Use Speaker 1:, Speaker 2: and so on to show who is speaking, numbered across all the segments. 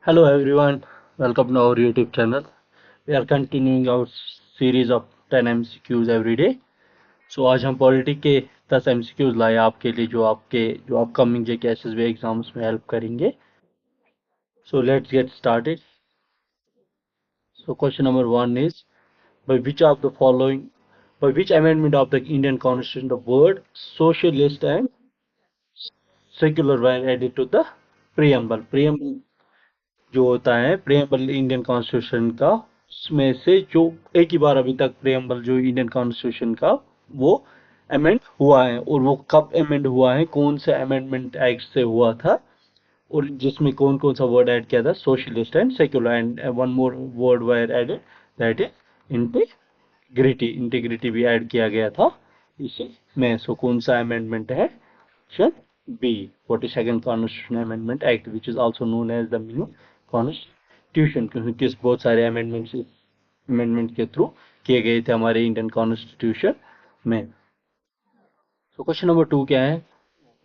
Speaker 1: Hello everyone, welcome to our YouTube channel. We are continuing our series of 10 MCQs every day. So आज हम polity के 10 MCQs लाए आपके लिए जो अपकमिंग जेके एसएसबी एग्जाम्स में हेल्प करेंगे. So let's get started. So question number 1 is by which of the following by which amendment of the Indian Constitution the word socialist and secular were added to the preamble. Preamble जो होता है preamble Indian constitution का, उसमें से जो एक ही बार अभी तक प्रेम्बल जो इंडियन कॉन्स्टिट्यूशन का वो अमेंड हुआ है, और वो कब अमेंड हुआ है, कौन से अमेंडमेंट एक्ट से हुआ था, और जिसमें कौन कौन सा वर्ड ऐड किया था, socialist and secular, and one more word were added that is integrity. Integrity भी ऐड किया गया था इसी में. सो कौन सा अमेंडमेंट है? Option B, 42nd constitution amendment act which is also known as the mini constitution, क्योंकि बहुत सारे अमेंडमेंट के थ्रू किए गए थे हमारे इंडियन कॉन्स्टिट्यूशन में. तो क्वेश्चन नंबर 2 क्या है?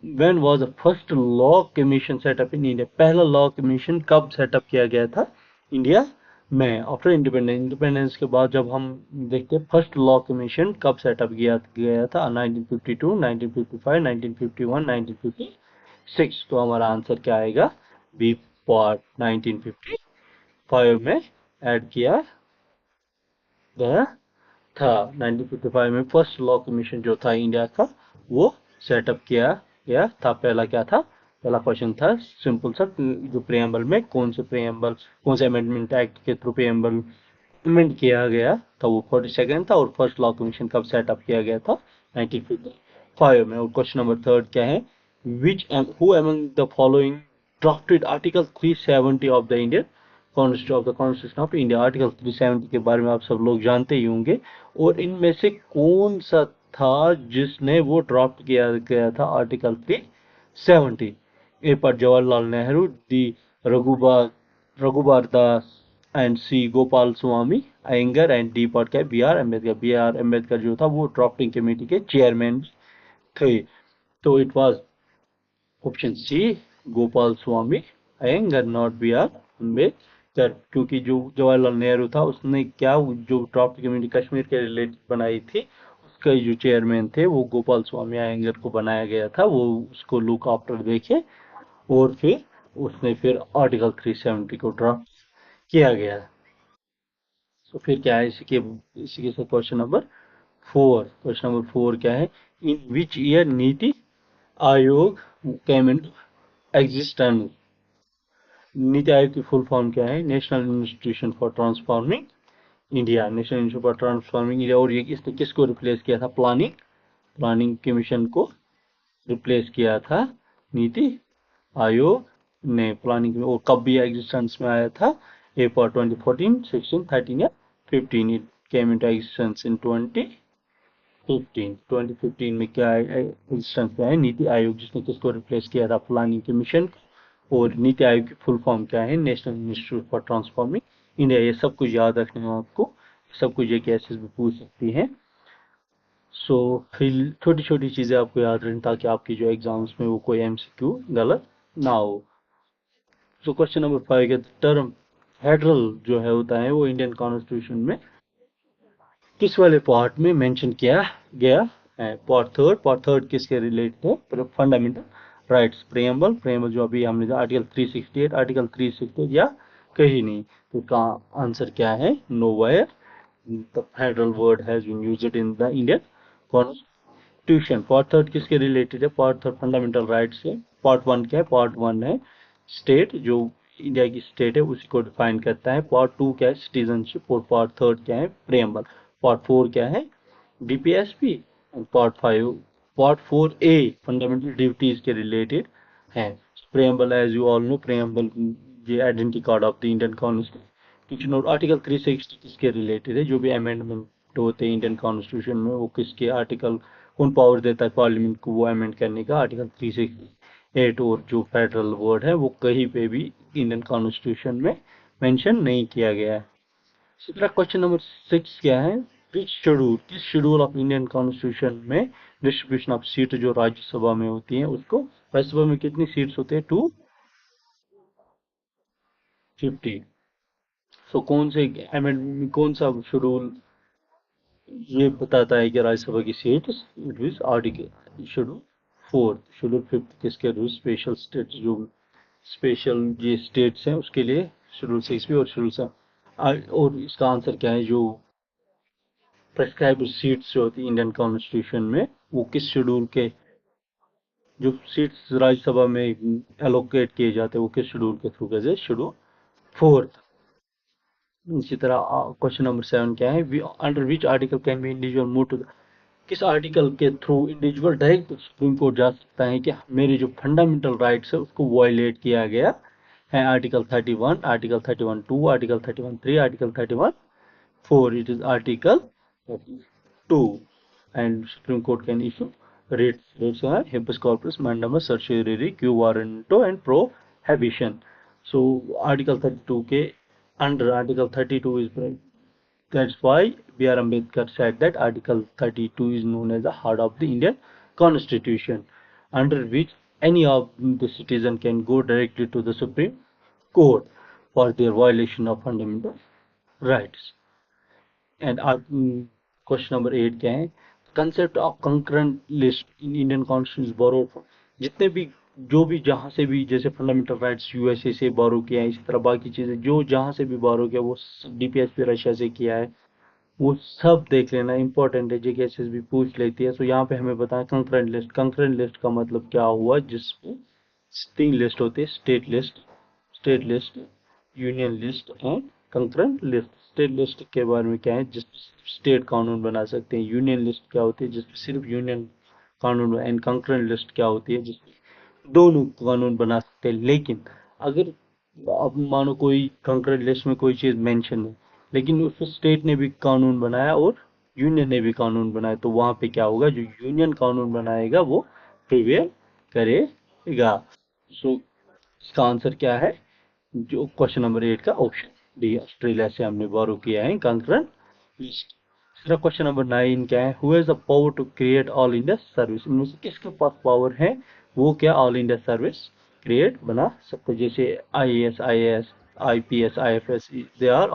Speaker 1: When was the first law commission setup in India? पहला लॉ कमीशन कब सेटअप किया गया था इंडिया में? आफ्टर इंडिपेंडेंस के बाद जब हम देखते हैं फर्स्ट लॉ कमीशन कब सेटअप किया गया था, 1952, 1955, 1951, 1956. तो हमारा आंसर क्या आएगा? बी पार्ट 1955 में ऐड किया गया था. 1955 में फर्स्ट लॉ कमीशन जो था इंडिया का वो सेटअप किया गया था. पहला क्या था? पहला क्वेश्चन था सिंपल सा, जो प्रेम्बल में कौन से अमेंडमेंट एक्ट के थ्रू प्रेम्बल अमेंड किया गया था, वो 42nd था. और फर्स्ट लॉ कमीशन कब सेटअप किया गया था? 1955 में. और क्वेश्चन नंबर 3 क्या है? Which who among the following drafted article 370 of the Indian constitution of India? Article 370 के बारे में आप सब लोग जानते ही होंगे. और इनमें से कौन सा था जिसने वो ड्राफ्ट किया गया था आर्टिकल 370? ए पर Jawaharlal Nehru, D Raghubar Das, and C Gopal Swami Ayyangar, and D पर क्या? B R Ambedkar. B R Ambedkar जो था वो ड्राफ्टिंग कमेटी के चेयरमैन थे. तो it was option C, Gopal Swami Ayyangar, not B R Ambedkar. क्योंकि जो जवाहरलाल नेहरू था उसने क्या, जो ड्राफ्ट कमेटी कश्मीर के रिलेटेड बनाई थी, उसके जो चेयरमैन थे वो गोपाल स्वामी अयंगर को बनाया गया था. वो उसको लुक आफ्टर देखे, और फिर उसने फिर आर्टिकल 370 को ड्राफ्ट किया गया. तो फिर क्या है इसी के साथ क्वेश्चन नंबर 4. क्वेश्चन नंबर 4 क्या है? इन which year NITI Aayog came in existence? NITI Aayog की फुल फॉर्म क्या है? National institution for transforming India. National institute for transforming India. और ये इसने किसको रिप्लेस किया था? प्लानिंग कमीशन को रिप्लेस किया था नीति आयोग ने. प्लानिंग और कब भी एग्जिस्टेंस में आया था? ए फॉर 2014, 16, 13 या 15. It came into existence in 2015 में. क्या एग्जिस्टेंस में है? नीति आयोग, जिसने किसको रिप्लेस किया था? Planning commission. और नीति आयोग की फुल फॉर्म क्या है? National institute for transforming India. ये सब कुछ याद रखना है आपको, सब कुछ ये केसेस भी पूछ सकती हैं. सो फिर छोटी छोटी चीजें आपको याद रखनी, ताकि आपकी जो एग्जाम्स में वो कोई एमसीक्यू गलत ना हो. सो क्वेश्चन नंबर 5 के टर्म फेडरल जो है होता है वो इंडियन कॉन्स्टिट्यूशन में किस वाले पार्ट में मेंशन किया गया है? पार्ट थर्ड किसके रिलेटेड है? Fundamental rights. प्रेम्बल जो अभी हमने आर्टिकल 368, आर्टिकल 368 या कहीं नहीं. तो का आंसर क्या है? Nowhere the federal word has been used in the Indian constitution. Part third किसके रिलेटेड है? पार्ट थर्ड फंडामेंटल राइट्स है. पार्ट वन क्या है? पार्ट वन है स्टेट, जो इंडिया की स्टेट है उसी को डिफाइन करता है. पार्ट टू क्या है? सिटीजनशिप. और पार्ट थर्ड क्या है? प्रेम्बल. पार्ट फोर क्या है? DPSP. And part four A fundamental duties के रिलेटेड है. Preamble, as you all know, preamble ये identity card of the Indian constitution. और आर्टिकल 360 किसके रिलेटेड है? जो भी अमेंडमेंट होते हैं इंडियन कॉन्स्टिट्यूशन में, वो किसके आर्टिकल, कौन पावर देता है पार्लियामेंट को वो अमेंड करने का? आर्टिकल 368. और जो फेडरल वर्ड है वो कहीं पे भी इंडियन कॉन्स्टिट्यूशन में मेंशन नहीं किया गया है. इसी तरह क्वेश्चन नंबर 6 क्या है? किस शेड्यूल ऑफ इंडियन कॉन्स्टिट्यूशन में डिस्ट्रीब्यूशन ऑफ सीट जो राज्यसभा में होती है उसको, राज्यसभा में कितनी सीट्स होते हैं? टू 50। सो कौन से अमेंडमेंट, कौन सा शेड्यूल ये बताता है कि राज्यसभा की seat, it is article schedule 4। Schedule 5 किसके रूल, स्पेशल स्टेट, जो स्पेशल ये स्टेट्स हैं उसके लिए शेड्यूल 6 भी, और शेड्यूल 7। और इसका आंसर क्या है, जो प्रेस्क्राइब सीट्स जो होती है इंडियन कॉन्स्टिट्यूशन में, वो किस शेड्यूल के, जो सीट्स राज्यसभा में एलोकेट किए जाते हैं वो किस शेड्यूल के थ्रू गए, शेड्यूल 4। इसी तरह क्वेश्चन नंबर 7 क्या है, under which article can be individual move to, किस आर्टिकल के through individual direct supreme court जा सकता है कि मेरे जो फंडामेंटल राइट्स है उसको वायलेट किया गया है। Article 31, article 31(2), article 31(3), article 31(4), it is article 32। And supreme court can issue writs are habeas corpus, mandamus, certiorari, quo warranto and prohibition. So article 32 के under article 32 is, that's why B.R. Ambedkar said that article 32 is known as the heart of the Indian constitution, under which any of the citizen can go directly to the Supreme Court for their violation of fundamental rights. And question number 8 क्या है, concept of concurrent list in Indian constitution borrowed from, जितने भी जो भी जहाँ से भी जैसे फंडामेंटल राइट्स यूएसए से बोरो किया है, इसी तरह बाकी चीज़ें जो जहाँ से भी बोरो किया वो डीपीएसपी रशिया से किया है, वो सब देख लेना इंपॉर्टेंट है, जीकेएसएस भी पूछ लेती है। सो यहाँ पे हमें बताएं कंकरेंट लिस्ट, कंकरेंट लिस्ट का मतलब क्या हुआ, जिसमें 3 लिस्ट होती है, state list, union list and concurrent list. State list के बारे में क्या है, जिस स्टेट कानून बना सकते हैं। यूनियन लिस्ट क्या होती है, जिसमें सिर्फ यूनियन कानून, एंड कंकरेंट लिस्ट क्या होती है, जिसमें दोनों कानून बना सकते हैं। लेकिन अगर अब मानो कोई कंकरेंट लिस्ट में कोई चीज़ मेंशन है लेकिन उस स्टेट ने भी कानून बनाया और यूनियन ने भी कानून बनाया, तो वहां पे क्या होगा, जो यूनियन कानून बनाएगा वो प्रिवेल करेगा। सो इसका आंसर क्या है, जो क्वेश्चन नंबर 8 का ऑप्शन डी, ऑस्ट्रेलिया से हमने बोरो किया है कंकरेंट लिस्ट। दूसरा क्वेश्चन नंबर 9 क्या है, who has the power to create all India service, इनमें से किसके पास पावर है वो क्या ऑल इंडिया सर्विस क्रिएट बना सकते हैं। जैसे IAS, IAS, IPS, IFS, they are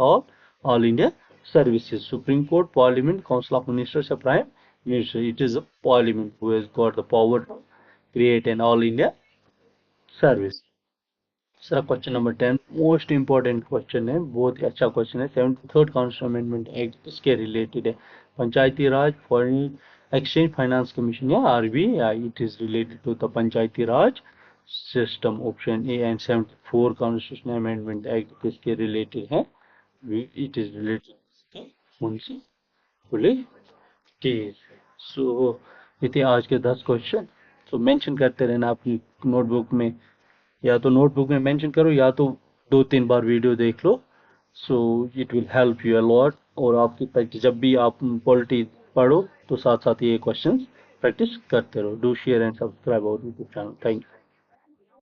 Speaker 1: all India services. Supreme court, parliament, council of ministers या prime minister, it is the parliament who has got the power to create an all India service. Sir question number 10 most important question है, बहुत ही अच्छा question है। 73rd constitution amendment act किसके related है, panchayati raj, foreign exchange, finance commission या RBI. It is related to the Panchayati Raj system, option A. And 74 constitution amendment act किसके related है, इट इज रिलेटेड म्युनिसिपैलिटीज। सो ये थे आज के 10 क्वेश्चन। सो मेंशन करते रहना अपनी नोटबुक में, या तो नोटबुक में मेंशन करो या तो 2-3 बार वीडियो देख लो। So it will help you a lot. और आपकी प्रैक्टिस, जब भी आप पॉलिटी पढ़ो तो साथ साथ ये क्वेश्चंस प्रैक्टिस करते रहो। Do share and subscribe our YouTube channel. Thank you.